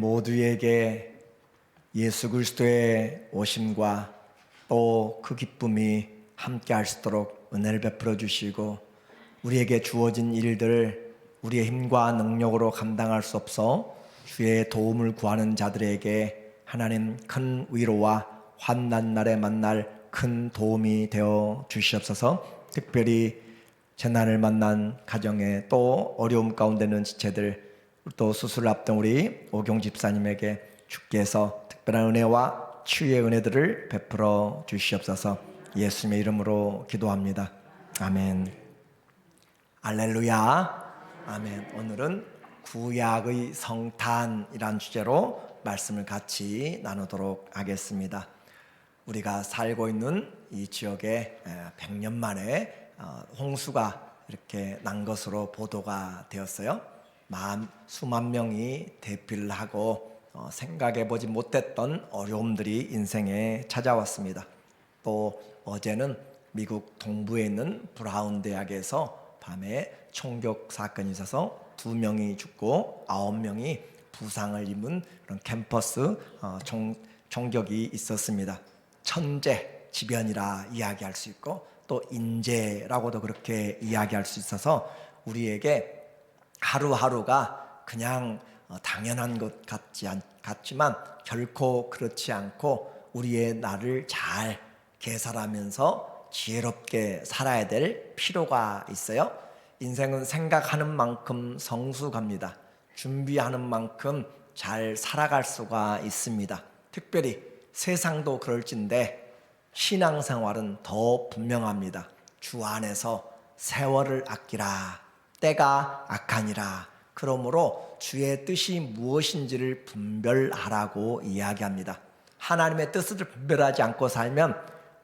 모두에게 예수 그리스도의 오심과 또 그 기쁨이 함께 할 수 있도록 은혜를 베풀어 주시고, 우리에게 주어진 일들을 우리의 힘과 능력으로 감당할 수 없어 주의 도움을 구하는 자들에게 하나님 큰 위로와 환난 날에 만날 큰 도움이 되어 주시옵소서. 특별히 재난을 만난 가정에, 또 어려움 가운데 있는 지체들, 또 수술을 앞둔 우리 오경 집사님에게 주께서 특별한 은혜와 치유의 은혜들을 베풀어 주시옵소서. 예수님의 이름으로 기도합니다. 아멘. 할렐루야. 아멘. 오늘은 구약의 성탄이란 주제로 말씀을 같이 나누도록 하겠습니다. 우리가 살고 있는 이 지역에 100년 만에 홍수가 이렇게 난 것으로 보도가 되었어요. 수만 명이 대피를 하고 생각해보지 못했던 어려움들이 인생에 찾아왔습니다. 또 어제는 미국 동부에 있는 브라운 대학에서 밤에 총격 사건이 있어서 2명이 죽고 9명이 부상을 입은 그런 캠퍼스 총격이 있었습니다. 천재지변이라 이야기할 수 있고, 또 인재라고도 그렇게 이야기할 수 있어서 우리에게 하루하루가 그냥 당연한 것 같지만 결코 그렇지 않고 우리의 날을 잘 계산하면서 지혜롭게 살아야 될 필요가 있어요. 인생은 생각하는 만큼 성숙합니다. 준비하는 만큼 잘 살아갈 수가 있습니다. 특별히 세상도 그럴진데 신앙생활은 더 분명합니다. 주 안에서 세월을 아끼라, 때가 악하니라. 그러므로 주의 뜻이 무엇인지를 분별하라고 이야기합니다. 하나님의 뜻을 분별하지 않고 살면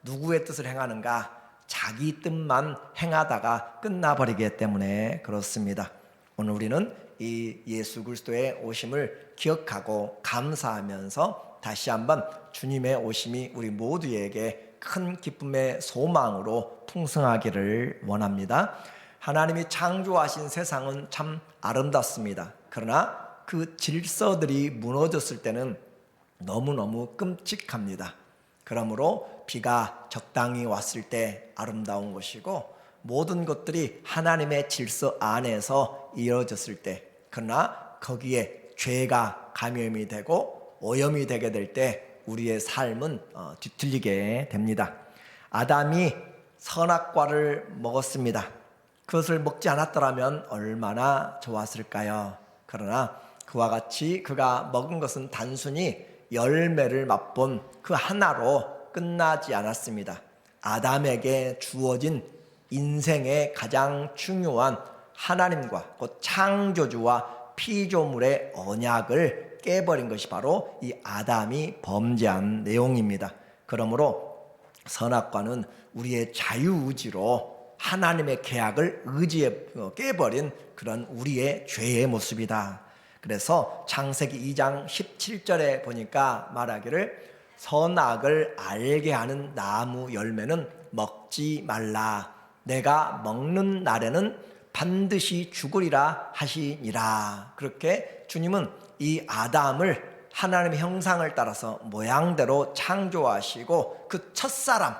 누구의 뜻을 행하는가? 자기 뜻만 행하다가 끝나버리기 때문에 그렇습니다. 오늘 우리는 이 예수 그리스도의 오심을 기억하고 감사하면서 다시 한번 주님의 오심이 우리 모두에게 큰 기쁨의 소망으로 풍성하기를 원합니다. 하나님이 창조하신 세상은 참 아름답습니다. 그러나 그 질서들이 무너졌을 때는 너무너무 끔찍합니다. 그러므로 비가 적당히 왔을 때 아름다운 것이고, 모든 것들이 하나님의 질서 안에서 이루어졌을 때, 그러나 거기에 죄가 감염이 되고 오염이 되게 될 때 우리의 삶은 뒤틀리게 됩니다. 아담이 선악과를 먹었습니다. 그것을 먹지 않았더라면 얼마나 좋았을까요? 그러나 그와 같이 그가 먹은 것은 단순히 열매를 맛본 그 하나로 끝나지 않았습니다. 아담에게 주어진 인생의 가장 중요한 하나님과 곧 창조주와 피조물의 언약을 깨버린 것이 바로 이 아담이 범죄한 내용입니다. 그러므로 선악과는 우리의 자유의지로 하나님의 계약을 의지에 깨버린 그런 우리의 죄의 모습이다. 그래서 창세기 2장 17절에 보니까 말하기를 선악을 알게 하는 나무 열매는 먹지 말라. 내가 먹는 날에는 반드시 죽으리라 하시니라. 그렇게 주님은 이 아담을 하나님의 형상을 따라서 모양대로 창조하시고 그 첫사람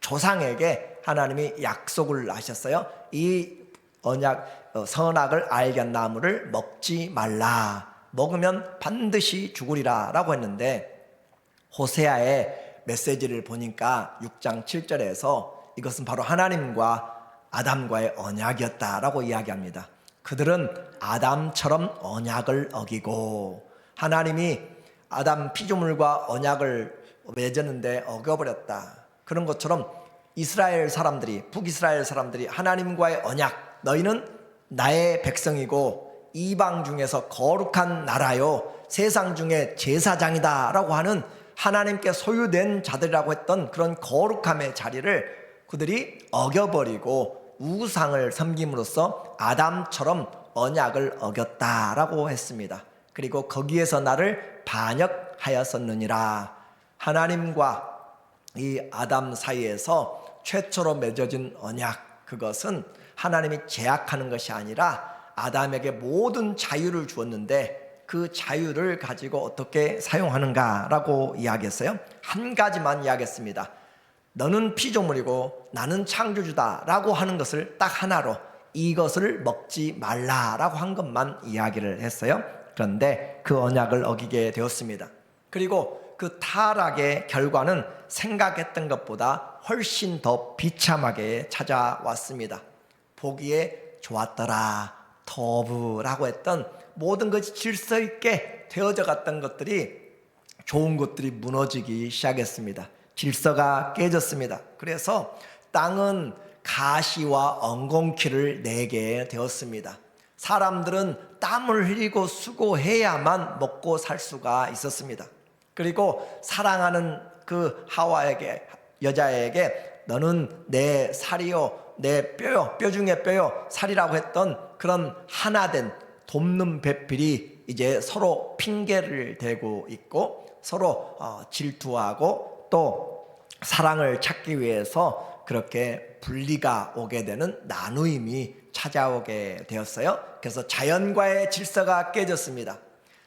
조상에게 하나님이 약속을 하셨어요. 이 언약 선악을 알게 한 나무를 먹지 말라. 먹으면 반드시 죽으리라 라고 했는데, 호세아의 메시지를 보니까 6장 7절에서 이것은 바로 하나님과 아담과의 언약이었다라고 이야기합니다. 그들은 아담처럼 언약을 어기고, 하나님이 아담 피조물과 언약을 맺었는데 어겨버렸다. 그런 것처럼 이스라엘 사람들이, 북이스라엘 사람들이 하나님과의 언약, 너희는 나의 백성이고 이방 중에서 거룩한 나라요 세상 중에 제사장이다 라고 하는 하나님께 소유된 자들이라고 했던 그런 거룩함의 자리를 그들이 어겨버리고 우상을 섬김으로써 아담처럼 언약을 어겼다라고 했습니다. 그리고 거기에서 나를 반역하였었느니라. 하나님과 이 아담 사이에서 최초로 맺어진 언약, 그것은 하나님이 제약하는 것이 아니라 아담에게 모든 자유를 주었는데 그 자유를 가지고 어떻게 사용하는가라고 이야기했어요. 한 가지만 이야기했습니다. 너는 피조물이고 나는 창조주다라고 하는 것을 딱 하나로, 이것을 먹지 말라라고 한 것만 이야기를 했어요. 그런데 그 언약을 어기게 되었습니다. 그리고 그 타락의 결과는 생각했던 것보다 훨씬 더 비참하게 찾아왔습니다. 보기에 좋았더라, 터브라고 했던 모든 것이 질서 있게 되어져 갔던 것들이, 좋은 것들이 무너지기 시작했습니다. 질서가 깨졌습니다. 그래서 땅은 가시와 엉겅퀴를 내게 되었습니다. 사람들은 땀을 흘리고 수고해야만 먹고 살 수가 있었습니다. 그리고 사랑하는 그 하와에게, 여자에게 너는 내 살이요, 내 뼈요, 뼈 중에 뼈요, 살이라고 했던 그런 하나된 돕는 배필이 이제 서로 핑계를 대고 있고 서로 질투하고 또 사랑을 찾기 위해서 그렇게 분리가 오게 되는 나누임이 찾아오게 되었어요. 그래서 자연과의 질서가 깨졌습니다.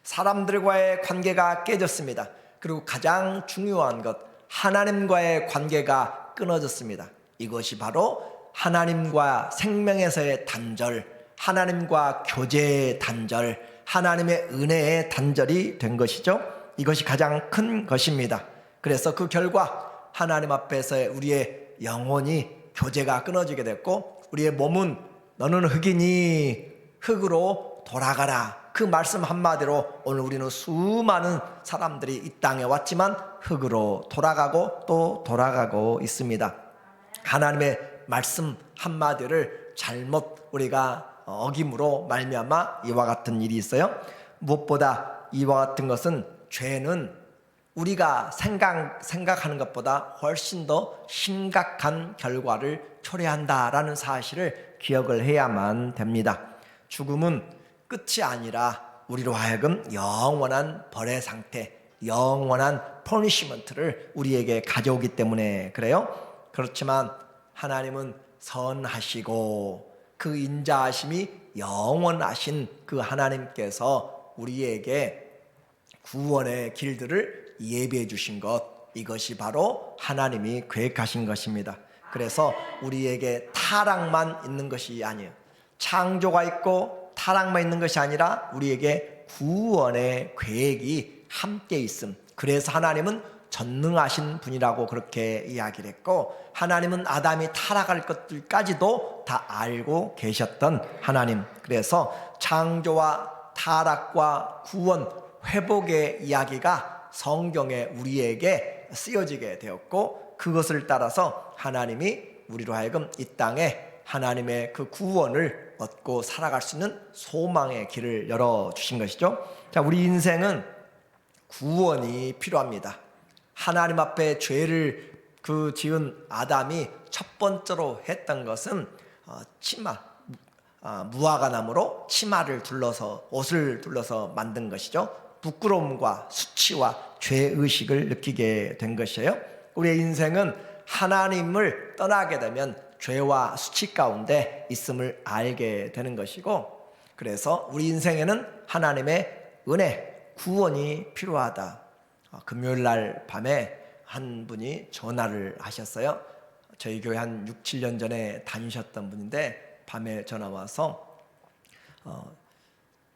사람들과의 관계가 깨졌습니다. 그리고 가장 중요한 것, 하나님과의 관계가 끊어졌습니다. 이것이 바로 하나님과 생명에서의 단절, 하나님과 교제의 단절, 하나님의 은혜의 단절이 된 것이죠. 이것이 가장 큰 것입니다. 그래서 그 결과 하나님 앞에서의 우리의 영혼이 교제가 끊어지게 됐고, 우리의 몸은 너는 흙이니 흙으로 돌아가라, 그 말씀 한마디로 오늘 우리는 수많은 사람들이 이 땅에 왔지만 흙으로 돌아가고 또 돌아가고 있습니다. 하나님의 말씀 한마디를 잘못 우리가 어김으로 말미암아 이와 같은 일이 있어요. 무엇보다 이와 같은 것은, 죄는 우리가 생각하는 것보다 훨씬 더 심각한 결과를 초래한다라는 사실을 기억을 해야만 됩니다. 죽음은 끝이 아니라 우리로 하여금 영원한 벌의 상태, 영원한 퍼니시먼트를 우리에게 가져오기 때문에 그래요. 그렇지만 하나님은 선하시고 그 인자하심이 영원하신 그 하나님께서 우리에게 구원의 길들을 예비해 주신 것, 이것이 바로 하나님이 계획하신 것입니다. 그래서 우리에게 타락만 있는 것이 아니에요. 창조가 있고 타락만 있는 것이 아니라 우리에게 구원의 계획이 함께 있음. 그래서 하나님은 전능하신 분이라고 그렇게 이야기를 했고, 하나님은 아담이 타락할 것들까지도 다 알고 계셨던 하나님. 그래서 창조와 타락과 구원, 회복의 이야기가 성경에 우리에게 쓰여지게 되었고, 그것을 따라서 하나님이 우리로 하여금 이 땅에 하나님의 그 구원을 얻고 살아갈 수 있는 소망의 길을 열어주신 것이죠. 자, 우리 인생은 구원이 필요합니다. 하나님 앞에 죄를 지은 아담이 첫 번째로 했던 것은 무화과 나무로 치마를 둘러서, 옷을 둘러서 만든 것이죠. 부끄러움과 수치와 죄의식을 느끼게 된 것이에요. 우리의 인생은 하나님을 떠나게 되면 죄와 수치 가운데 있음을 알게 되는 것이고, 그래서 우리 인생에는 하나님의 은혜, 구원이 필요하다. 금요일 날 밤에 한 분이 전화를 하셨어요. 저희 교회 한 6, 7년 전에 다니셨던 분인데 밤에 전화 와서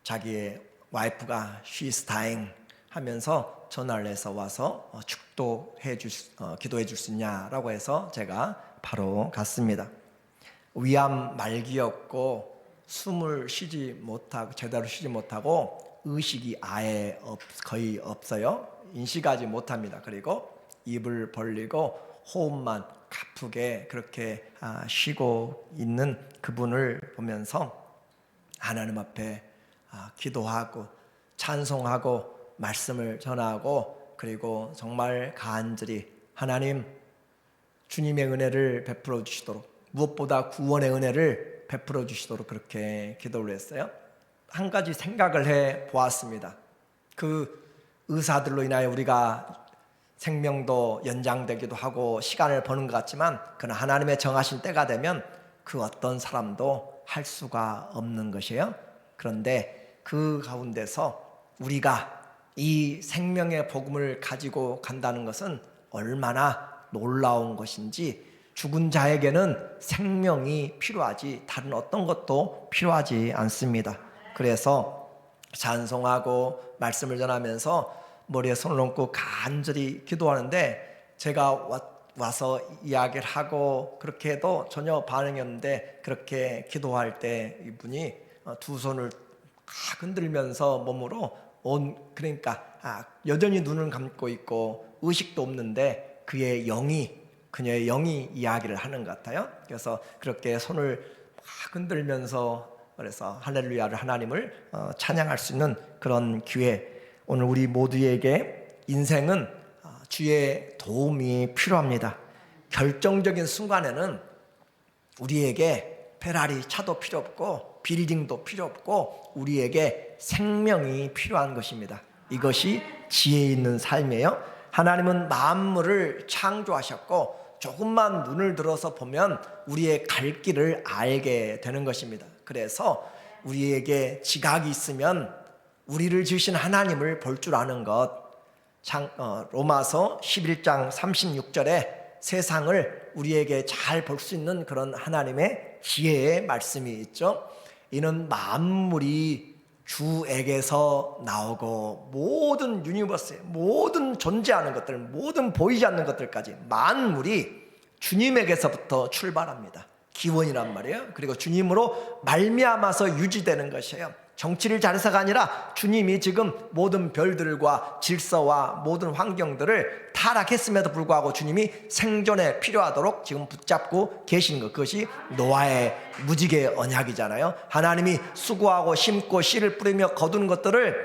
자기의 와이프가 she's dying 하면서 전화를 해서 와서 기도해 줄 수 있냐라고 해서 제가 바로 갔습니다. 위암 말기였고 숨을 제대로 쉬지 못하고 의식이 아예 거의 없어요. 인식하지 못합니다. 그리고 입을 벌리고 호흡만 가쁘게 그렇게 쉬고 있는 그분을 보면서 하나님 앞에 기도하고 찬송하고 말씀을 전하고, 그리고 정말 간절히 하나님 주님의 은혜를 베풀어 주시도록, 무엇보다 구원의 은혜를 베풀어 주시도록 그렇게 기도를 했어요. 한 가지 생각을 해 보았습니다. 그 의사들로 인하여 우리가 생명도 연장되기도 하고 시간을 버는 것 같지만, 그러나 하나님의 정하신 때가 되면 그 어떤 사람도 할 수가 없는 것이에요. 그런데 그 가운데서 우리가 이 생명의 복음을 가지고 간다는 것은 얼마나 놀라운 것인지, 죽은 자에게는 생명이 필요하지 다른 어떤 것도 필요하지 않습니다. 그래서 찬송하고 말씀을 전하면서 머리에 손을 얹고 간절히 기도하는데, 제가 와서 이야기를 하고 그렇게 해도 전혀 반응이 없는데, 그렇게 기도할 때 이분이 두 손을 막 흔들면서 몸으로 그러니까 여전히 눈을 감고 있고 의식도 없는데 그녀의 영이 이야기를 하는 것 같아요. 그래서 그렇게 손을 막 흔들면서, 그래서 할렐루야를, 하나님을 찬양할 수 있는 그런 기회, 오늘 우리 모두에게 인생은 주의 도움이 필요합니다. 결정적인 순간에는 우리에게 페라리 차도 필요 없고 빌딩도 필요 없고 우리에게 생명이 필요한 것입니다. 이것이 지혜 있는 삶이에요. 하나님은 만물을 창조하셨고 조금만 눈을 들어서 보면 우리의 갈 길을 알게 되는 것입니다. 그래서 우리에게 지각이 있으면 우리를 지으신 하나님을 볼 줄 아는 것, 로마서 11장 36절에 세상을 우리에게 잘 볼 수 있는 그런 하나님의 지혜의 말씀이 있죠. 이는 만물이 주에게서 나오고 모든 유니버스의 모든 존재하는 것들, 모든 보이지 않는 것들까지 만물이 주님에게서부터 출발합니다. 기원이란 말이에요. 그리고 주님으로 말미암아서 유지되는 것이에요. 정치를 잘해서가 아니라 주님이 지금 모든 별들과 질서와 모든 환경들을 타락했음에도 불구하고 주님이 생존에 필요하도록 지금 붙잡고 계신 것, 그것이 노아의 무지개 언약이잖아요. 하나님이 수고하고 심고 씨를 뿌리며 거두는 것들을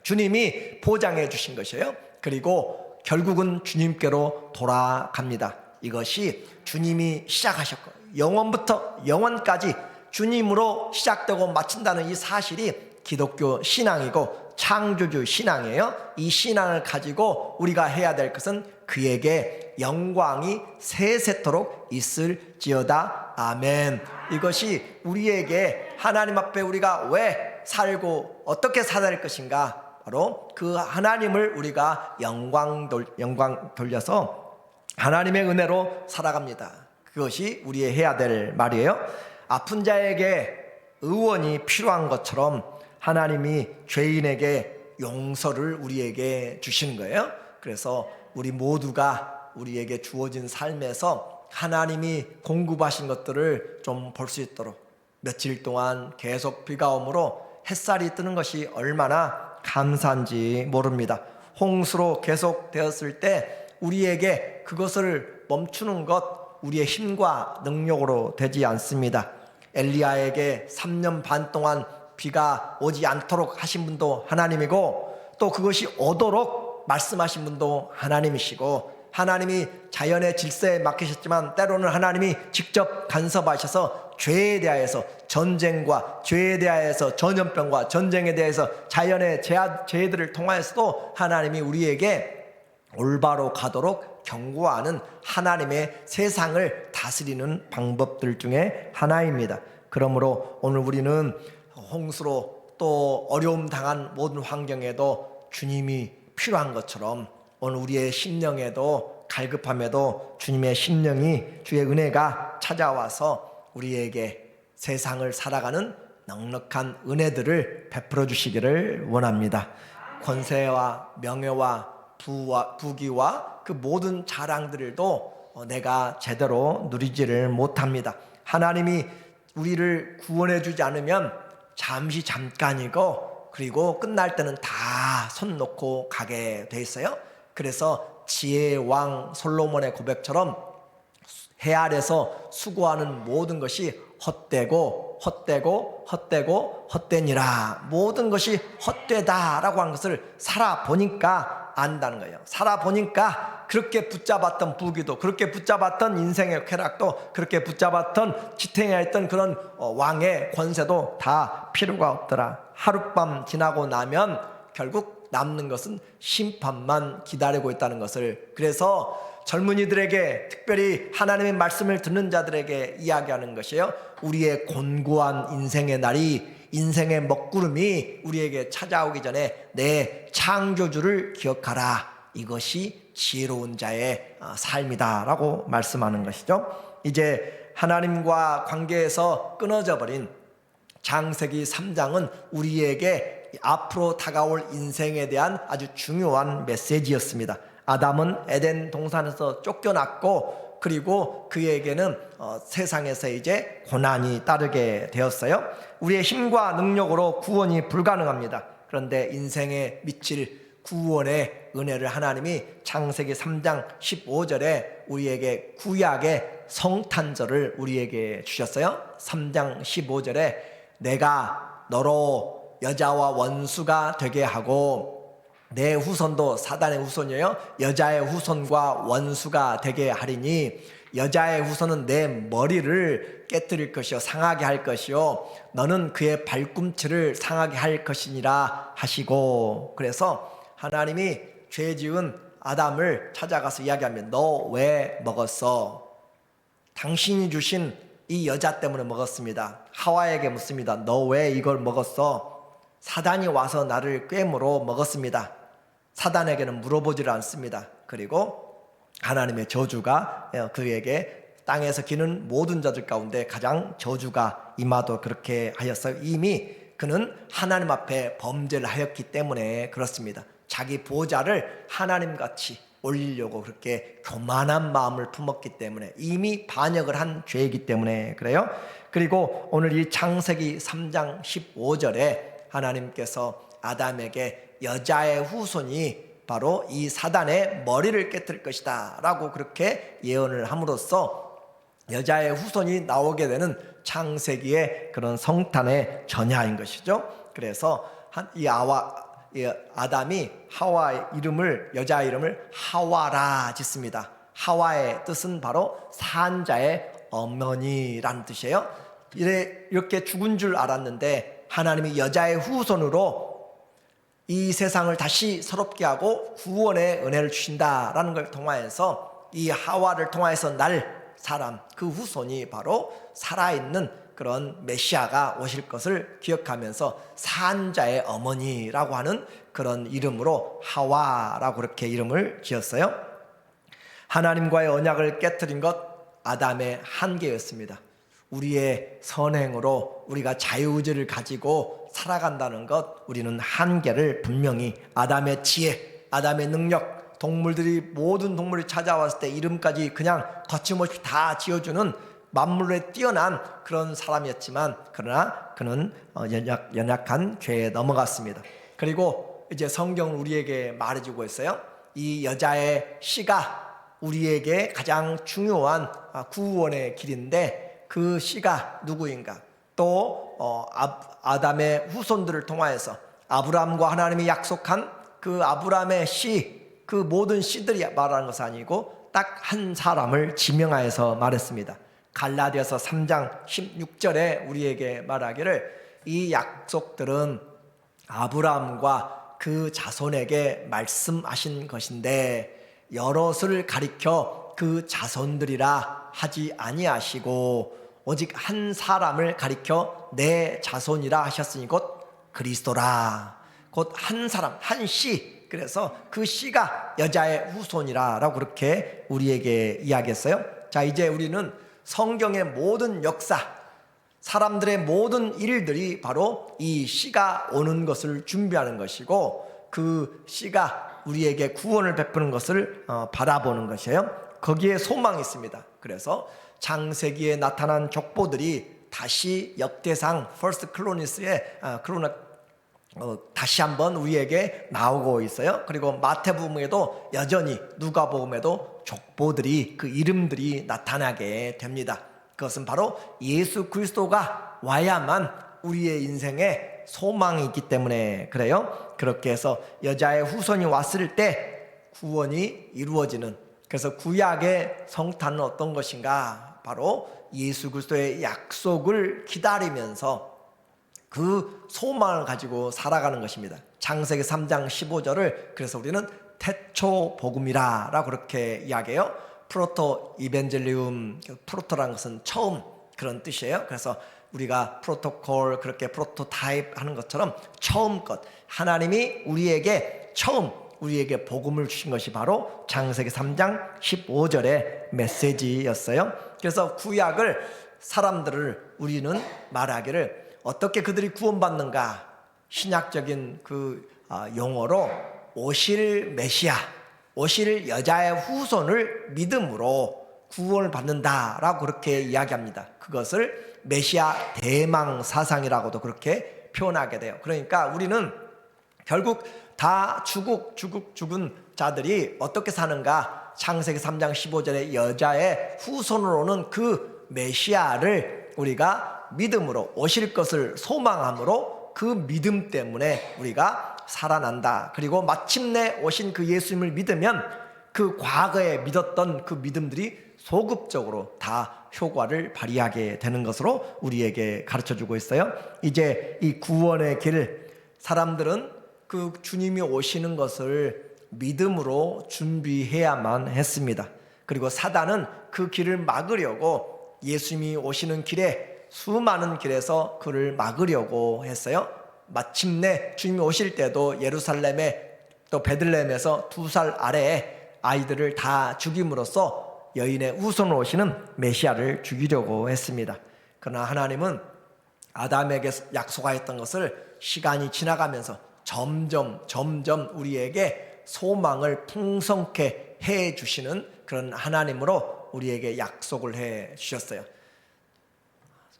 주님이 보장해 주신 것이에요. 그리고 결국은 주님께로 돌아갑니다. 이것이 주님이 시작하셨고 영원부터 영원까지 주님으로 시작되고 마친다는 이 사실이 기독교 신앙이고 창조주 신앙이에요. 이 신앙을 가지고 우리가 해야 될 것은 그에게 영광이 세세토록 있을지어다. 아멘. 이것이 우리에게 하나님 앞에 우리가 왜 살고 어떻게 살아야 할 것인가, 바로 그 하나님을 우리가 영광 돌려서 하나님의 은혜로 살아갑니다. 그것이 우리의 해야 될 말이에요. 아픈 자에게 의원이 필요한 것처럼 하나님이 죄인에게 용서를 우리에게 주시는 거예요. 그래서 우리 모두가 우리에게 주어진 삶에서 하나님이 공급하신 것들을 좀 볼 수 있도록, 며칠 동안 계속 비가 오므로 햇살이 뜨는 것이 얼마나 감사한지 모릅니다. 홍수로 계속 되었을 때 우리에게 그것을 멈추는 것 우리의 힘과 능력으로 되지 않습니다. 엘리야에게 3년 반 동안 비가 오지 않도록 하신 분도 하나님이고, 또 그것이 오도록 말씀하신 분도 하나님이시고, 하나님이 자연의 질서에 맡기셨지만 때로는 하나님이 직접 간섭하셔서 죄에 대하여서 전쟁과 죄에 대하여서 전염병과 전쟁에 대해서 자연의 재해들을 통하여서도 하나님이 우리에게 올바로 가도록 경고하는 하나님의 세상을 다스리는 방법들 중에 하나입니다. 그러므로 오늘 우리는 홍수로 또 어려움 당한 모든 환경에도 주님이 필요한 것처럼 오늘 우리의 심령에도 갈급함에도 주님의 심령이, 주의 은혜가 찾아와서 우리에게 세상을 살아가는 넉넉한 은혜들을 베풀어 주시기를 원합니다. 권세와 명예와 부귀와 그 모든 자랑들도 내가 제대로 누리지를 못합니다. 하나님이 우리를 구원해 주지 않으면 잠깐이고, 그리고 끝날 때는 다 손 놓고 가게 돼 있어요. 그래서 지혜의 왕 솔로몬의 고백처럼 해 아래서 수고하는 모든 것이 헛되고 헛되니라. 모든 것이 헛되다라고 하는 것을 살아보니까 안다는 거예요. 살아보니까 그렇게 붙잡았던 부귀도, 그렇게 붙잡았던 인생의 쾌락도, 그렇게 붙잡았던 지탱해야 했던 그런 왕의 권세도 다 필요가 없더라. 하룻밤 지나고 나면 결국 남는 것은 심판만 기다리고 있다는 것을, 그래서 젊은이들에게, 특별히 하나님의 말씀을 듣는 자들에게 이야기하는 것이에요. 우리의 곤고한 인생의 날이 인생의 먹구름이 우리에게 찾아오기 전에 내 창조주를 기억하라. 이것이 지혜로운 자의 삶이다 라고 말씀하는 것이죠. 이제 하나님과 관계에서 끊어져 버린 창세기 3장은 우리에게 앞으로 다가올 인생에 대한 아주 중요한 메시지였습니다. 아담은 에덴 동산에서 쫓겨났고, 그리고 그에게는 세상에서 이제 고난이 따르게 되었어요. 우리의 힘과 능력으로 구원이 불가능합니다. 그런데 인생에 미칠 구원의 은혜를 하나님이 창세기 3장 15절에 우리에게 구약의 성탄절을 우리에게 주셨어요. 3장 15절에 내가 너로 여자와 원수가 되게 하고 내 후손도 사단의 후손이에요. 여자의 후손과 원수가 되게 하리니 여자의 후손은 내 머리를 깨뜨릴 것이요 상하게 할 것이요 너는 그의 발꿈치를 상하게 할 것이니라 하시고, 그래서 하나님이 죄 지은 아담을 찾아가서 이야기하면 너 왜 먹었어? 당신이 주신 이 여자 때문에 먹었습니다. 하와에게 묻습니다. 너 왜 이걸 먹었어? 사단이 와서 나를 꾀물어 먹었습니다. 사단에게는 물어보질 않습니다. 그리고 하나님의 저주가 그에게 땅에서 기는 모든 자들 가운데 가장 저주가 임하도 그렇게 하였어요. 이미 그는 하나님 앞에 범죄를 하였기 때문에 그렇습니다. 자기 보좌를 하나님같이 올리려고 그렇게 교만한 마음을 품었기 때문에, 이미 반역을 한 죄이기 때문에 그래요. 그리고 오늘 이 창세기 3장 15절에 하나님께서 아담에게 여자의 후손이 바로 이 사단의 머리를 깨뜨릴 것이다 라고 그렇게 예언을 함으로써 여자의 후손이 나오게 되는 창세기의 그런 성탄의 전야인 것이죠. 그래서 이 아담이 하와 이름을, 여자 이름을 하와라 짓습니다. 하와의 뜻은 바로 산자의 어머니라는 뜻이에요. 이렇게 죽은 줄 알았는데 하나님이 여자의 후손으로 이 세상을 다시 새롭게 하고 구원의 은혜를 주신다라는 걸 통하여서 이 하와를 통하여서 날 사람, 그 후손이 바로 살아있는 그런 메시아가 오실 것을 기억하면서 산자의 어머니라고 하는 그런 이름으로 하와라고 그렇게 이름을 지었어요. 하나님과의 언약을 깨뜨린 것 아담의 한계였습니다. 우리의 선행으로 우리가 자유의지를 가지고 살아간다는 것, 우리는 한계를 분명히 아담의 지혜, 아담의 능력, 모든 동물이 찾아왔을 때 이름까지 그냥 거침없이 다 지어주는 만물에 뛰어난 그런 사람이었지만, 그러나 그는 연약한 죄에 넘어갔습니다. 그리고 이제 성경은 우리에게 말해주고 있어요. 이 여자의 씨가 우리에게 가장 중요한 구원의 길인데, 그 씨가 누구인가? 또 아담의 후손들을 통하여서 아브라함과 하나님이 약속한 그 아브라함의 씨, 그 모든 씨들이 말하는 것은 아니고 딱 한 사람을 지명하여서 말했습니다. 갈라디아서 3장 16절에 우리에게 말하기를 이 약속들은 아브라함과 그 자손에게 말씀하신 것인데 여럿을 가리켜 그 자손들이라 하지 아니하시고 오직 한 사람을 가리켜 내 자손이라 하셨으니 곧 그리스도라. 곧 한 사람, 한 씨. 그래서 그 씨가 여자의 후손이라 라고 그렇게 우리에게 이야기했어요. 자, 이제 우리는 성경의 모든 역사, 사람들의 모든 일들이 바로 이 씨가 오는 것을 준비하는 것이고, 그 씨가 우리에게 구원을 베푸는 것을 바라보는 것이에요. 거기에 소망이 있습니다. 그래서 창세기에 나타난 족보들이 다시 역대상 퍼스트 클로니스의 다시 한번 우리에게 나오고 있어요. 그리고 마태복음에도 여전히, 누가복음에도 족보들이, 그 이름들이 나타나게 됩니다. 그것은 바로 예수 그리스도가 와야만 우리의 인생에 소망이 있기 때문에 그래요. 그렇게 해서 여자의 후손이 왔을 때 구원이 이루어지는, 그래서 구약의 성탄은 어떤 것인가? 바로 예수 그리스도의 약속을 기다리면서 그 소망을 가지고 살아가는 것입니다. 창세기 3장 15절을 그래서 우리는 태초 복음이라 라고 그렇게 이야기해요. 프로토 이벤젤리움, 프로토라는 것은 처음, 그런 뜻이에요. 그래서 우리가 프로토콜 그렇게 프로토타입 하는 것처럼 처음 것, 하나님이 우리에게 처음 우리에게 복음을 주신 것이 바로 창세기 3장 15절의 메시지였어요. 그래서 구약을 사람들을 우리는 말하기를 어떻게 그들이 구원받는가, 신약적인 그 용어로 오실 메시아, 오실 여자의 후손을 믿음으로 구원을 받는다라고 그렇게 이야기합니다. 그것을 메시아 대망 사상이라고도 그렇게 표현하게 돼요. 그러니까 우리는 결국 다 죽은 자들이 어떻게 사는가, 창세기 3장 15절에 여자의 후손으로 오는 그 메시아를 우리가 믿음으로 오실 것을 소망함으로 그 믿음 때문에 우리가 살아난다. 그리고 마침내 오신 그 예수님을 믿으면 그 과거에 믿었던 그 믿음들이 소급적으로 다 효과를 발휘하게 되는 것으로 우리에게 가르쳐주고 있어요. 이제 이 구원의 길, 사람들은 그 주님이 오시는 것을 믿음으로 준비해야만 했습니다. 그리고 사단은 그 길을 막으려고 예수님이 오시는 길에 수많은 길에서 그를 막으려고 했어요. 마침내 주님이 오실 때도 예루살렘에 또 베들레헴에서 2살 아래에 아이들을 다 죽임으로써 여인의 후손으로 오시는 메시아를 죽이려고 했습니다. 그러나 하나님은 아담에게 약속하였던 것을 시간이 지나가면서 점점 우리에게 소망을 풍성케 해 주시는 그런 하나님으로 우리에게 약속을 해 주셨어요.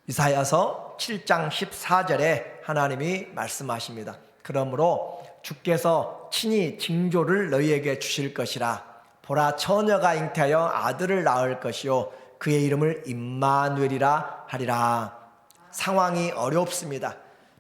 이사야서 7장 14절에 하나님이 말씀하십니다. 그러므로 주께서 친히 징조를 너희에게 주실 것이라. 보라, 처녀가 잉태하여 아들을 낳을 것이요 그의 이름을 임마누엘이라 하리라. 상황이 어렵습니다.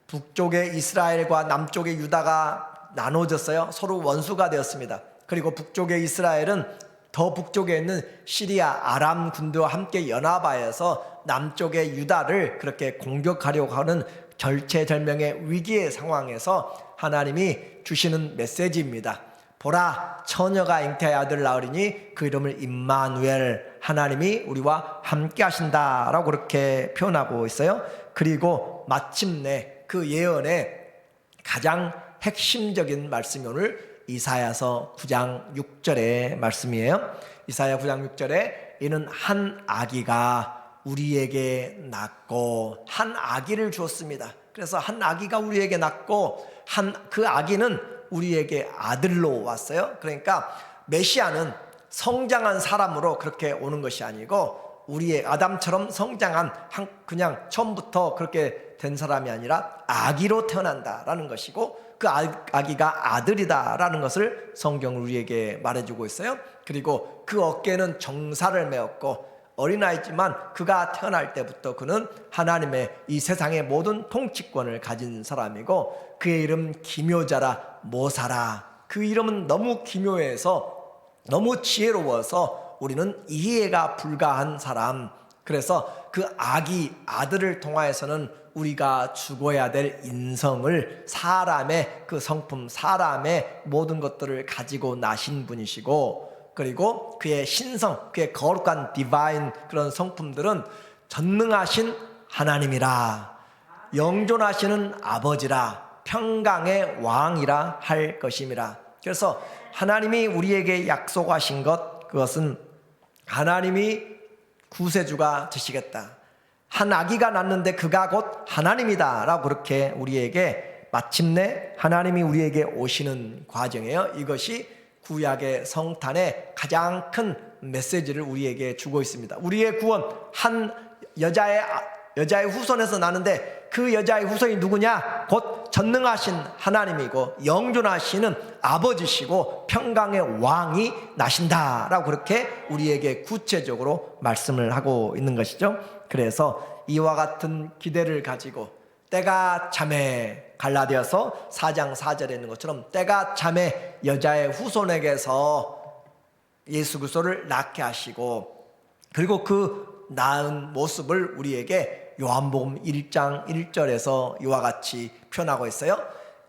북쪽의 이스라엘과 남쪽의 유다가 나눠졌어요. 서로 원수가 되었습니다. 그리고 북쪽의 이스라엘은 더 북쪽에 있는 시리아 아람 군대와 함께 연합하여서 남쪽의 유다를 그렇게 공격하려고 하는 절체절명의 위기의 상황에서 하나님이 주시는 메시지입니다. 보라, 처녀가 잉태하여 아들을 낳으리니 그 이름을 임마누엘, 하나님이 우리와 함께 하신다라고 그렇게 표현하고 있어요. 그리고 마침내 그 예언의 가장 핵심적인 말씀이 오늘 이사야서 9장 6절의 말씀이에요. 이사야 9장 6절에 이는 한 아기가 우리에게 낳고, 한 아기를 주었습니다. 그래서 한 아기가 우리에게 낳고 그 아기는 우리에게 아들로 왔어요. 그러니까 메시아는 성장한 사람으로 그렇게 오는 것이 아니고 우리의 아담처럼 성장한 그냥 처음부터 그렇게 된 사람이 아니라 아기로 태어난다라는 것이고 그 아기가 아들이다라는 것을 성경은 우리에게 말해주고 있어요. 그리고 그 어깨에는 정사를 메었고 어린아이지만 그가 태어날 때부터 그는 하나님의 이 세상의 모든 통치권을 가진 사람이고 그의 이름 기묘자라 모사라. 그 이름은 너무 기묘해서 너무 지혜로워서 우리는 이해가 불가한 사람. 그래서 그 아들을 통하여서는 우리가 죽어야 될 인성을, 사람의 그 성품, 사람의 모든 것들을 가지고 나신 분이시고, 그리고 그의 신성, 그의 거룩한 디바인 그런 성품들은 전능하신 하나님이라, 영존하시는 아버지라, 평강의 왕이라 할 것임이라. 그래서 하나님이 우리에게 약속하신 것, 그것은 하나님이 구세주가 되시겠다, 한 아기가 낳는데 그가 곧 하나님이다 라고 그렇게 우리에게 마침내 하나님이 우리에게 오시는 과정이에요. 이것이 구약의 성탄의 가장 큰 메시지를 우리에게 주고 있습니다. 우리의 구원, 한 여자의 후손에서 나는데 그 여자의 후손이 누구냐? 곧 전능하신 하나님이고 영존하시는 아버지시고 평강의 왕이 나신다라고 그렇게 우리에게 구체적으로 말씀을 하고 있는 것이죠. 그래서 이와 같은 기대를 가지고 때가 참에, 갈라디아서 4장 4절에 있는 것처럼 때가 참에 여자의 후손에게서 예수 그리스도를 낳게 하시고, 그리고 그 낳은 모습을 우리에게 요한복음 1장 1절에서 이와 같이 표현하고 있어요.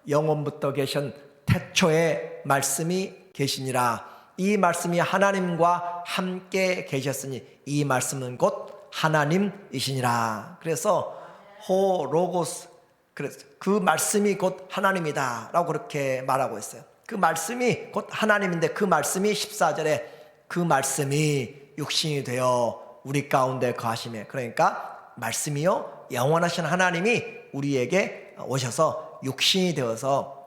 영원부터 계신 태초의 말씀이 계시니라. 이 말씀이 하나님과 함께 계셨으니 이 말씀은 곧 하나님이시니라. 그래서 호 로고스, 그래서 그 말씀이 곧 하나님이다 라고 그렇게 말하고 있어요. 그 말씀이 곧 하나님인데 그 말씀이 14절에 그 말씀이 육신이 되어 우리 가운데 거하시며, 그러니까 말씀이요 영원하신 하나님이 우리에게 오셔서 육신이 되어서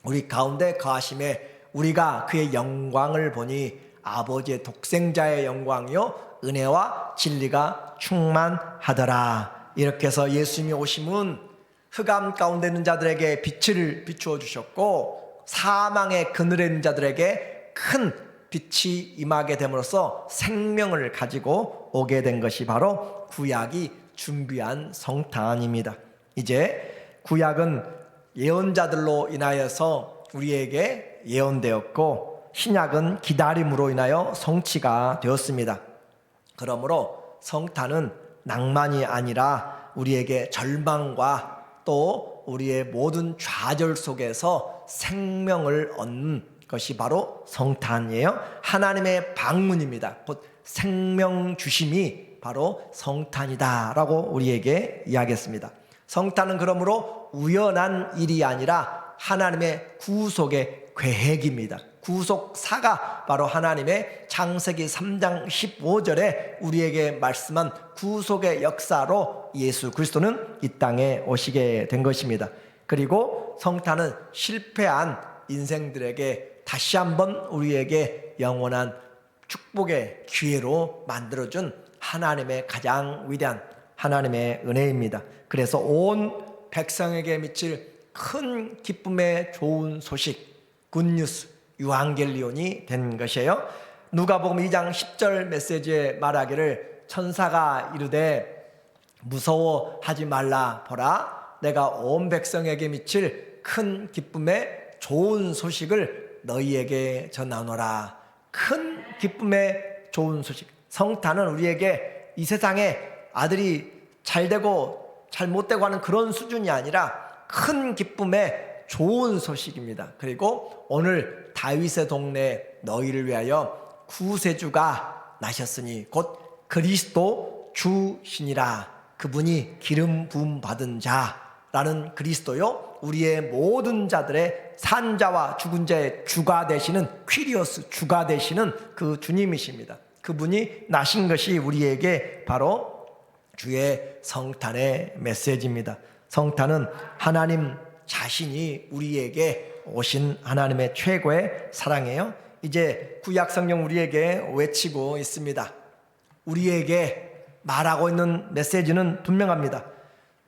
우리 가운데 거하시며 우리가 그의 영광을 보니 아버지의 독생자의 영광이요 은혜와 진리가 충만하더라. 이렇게 해서 예수님이 오심은 흑암 가운데 있는 자들에게 빛을 비추어 주셨고 사망의 그늘에 있는 자들에게 큰 빛이 임하게 됨으로써 생명을 가지고 오게 된 것이 바로 구약이 준비한 성탄입니다. 이제 구약은 예언자들로 인하여서 우리에게 예언되었고 신약은 기다림으로 인하여 성취가 되었습니다. 그러므로 성탄은 낭만이 아니라 우리에게 절망과 또 우리의 모든 좌절 속에서 생명을 얻는 것이 바로 성탄이에요. 하나님의 방문입니다. 곧 생명 주심이 바로 성탄이다 라고 우리에게 이야기했습니다. 성탄은 그러므로 우연한 일이 아니라 하나님의 구속의 계획입니다. 구속사가 바로 하나님의 창세기 3장 15절에 우리에게 말씀한 구속의 역사로 예수 그리스도는 이 땅에 오시게 된 것입니다. 그리고 성탄은 실패한 인생들에게 다시 한번 우리에게 영원한 축복의 기회로 만들어준 하나님의 가장 위대한 하나님의 은혜입니다. 그래서 온 백성에게 미칠 큰 기쁨의 좋은 소식, 굿뉴스, 유앙겔리온이 된 것이에요. 누가복음 2장 10절 메시지에 말하기를 천사가 이르되 무서워하지 말라, 보라 내가 온 백성에게 미칠 큰 기쁨의 좋은 소식을 너희에게 전하노라. 큰 기쁨의 좋은 소식. 성탄은 우리에게 이 세상에 아들이 잘되고 잘못되고 하는 그런 수준이 아니라 큰 기쁨의 좋은 소식입니다. 그리고 오늘 다윗의 동네 너희를 위하여 구세주가 나셨으니 곧 그리스도 주시니라. 그분이 기름 부음 받은 자라는 그리스도요 우리의 모든 자들의 산자와 죽은 자의 주가 되시는 퀴리오스, 주가 되시는 그 주님이십니다. 그분이 나신 것이 우리에게 바로 주의 성탄의 메시지입니다. 성탄은 하나님 자신이 우리에게 오신 하나님의 최고의 사랑이에요. 이제 구약 성경 우리에게 외치고 있습니다. 우리에게 말하고 있는 메시지는 분명합니다.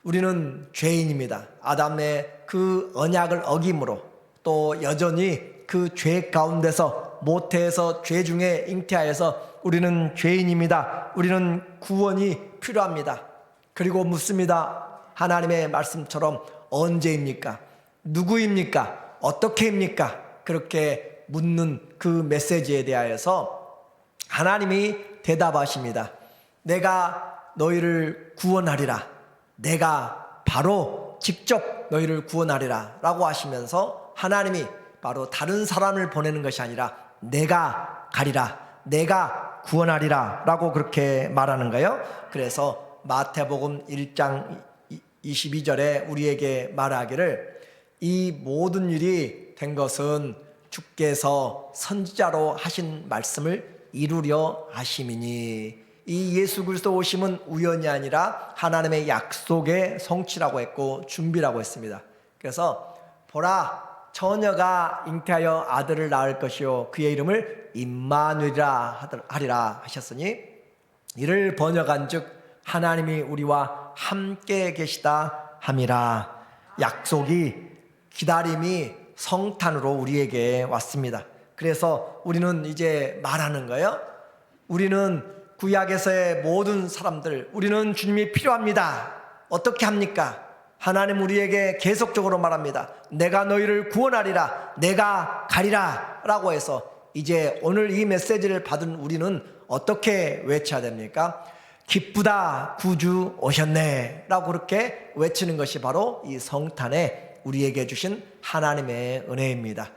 우리는 죄인입니다. 아담의 그 언약을 어김으로 또 여전히 그 죄 가운데서 모태에서 죄 중에 잉태하여서 우리는 죄인입니다. 우리는 구원이 필요합니다. 그리고 묻습니다. 하나님의 말씀처럼 언제입니까? 누구입니까? 어떻게입니까? 그렇게 묻는 그 메시지에 대하여서 하나님이 대답하십니다. 내가 너희를 구원하리라. 내가 바로 직접 너희를 구원하리라 라고 하시면서 하나님이 바로 다른 사람을 보내는 것이 아니라 내가 가리라, 내가 구원하리라 라고 그렇게 말하는 거예요. 그래서 마태복음 1장 22절에 우리에게 말하기를 이 모든 일이 된 것은 주께서 선지자로 하신 말씀을 이루려 하심이니, 이 예수 그리스도 오심은 우연이 아니라 하나님의 약속의 성취라고 했고 준비라고 했습니다. 그래서 보라 처녀가 잉태하여 아들을 낳을 것이요 그의 이름을 임마누엘이라 하리라 하셨으니 이를 번역한즉 하나님이 우리와 함께 계시다 함이라. 약속이, 기다림이 성탄으로 우리에게 왔습니다. 그래서 우리는 이제 말하는 거예요. 우리는 구약에서의 모든 사람들, 우리는 주님이 필요합니다. 어떻게 합니까? 하나님 우리에게 계속적으로 말합니다. 내가 너희를 구원하리라, 내가 가리라 라고 해서 이제 오늘 이 메시지를 받은 우리는 어떻게 외쳐야 됩니까? 기쁘다 구주 오셨네 라고 그렇게 외치는 것이 바로 이 성탄에 우리에게 주신 하나님의 은혜입니다.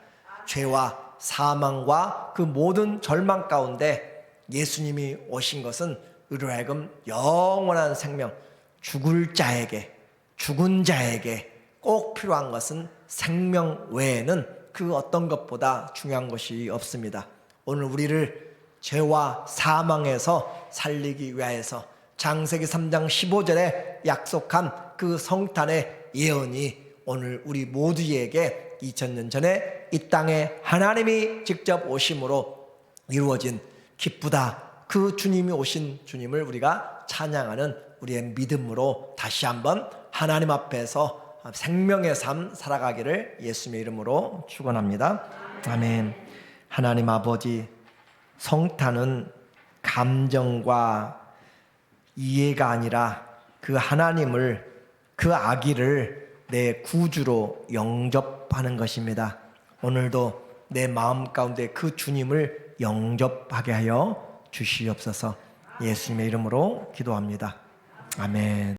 죄와 사망과 그 모든 절망 가운데 예수님이 오신 것은 우리로 하여금 영원한 생명, 죽을 자에게 죽은 자에게 꼭 필요한 것은 생명 외에는 그 어떤 것보다 중요한 것이 없습니다. 오늘 우리를 죄와 사망에서 살리기 위하여서 창세기 3장 15절에 약속한 그 성탄의 예언이 오늘 우리 모두에게 2000년 전에 이 땅에 하나님이 직접 오심으로 이루어진 기쁘다, 그 주님이 오신 주님을 우리가 찬양하는 우리의 믿음으로 다시 한번 하나님 앞에서 생명의 삶 살아가기를 예수님의 이름으로 축원합니다. 아멘. 하나님 아버지, 성탄은 감정과 이해가 아니라 그 하나님을, 그 아기를 내 구주로 영접하는 것입니다. 오늘도 내 마음 가운데 그 주님을 영접하게 하여 주시옵소서. 예수님의 이름으로 기도합니다. 아멘.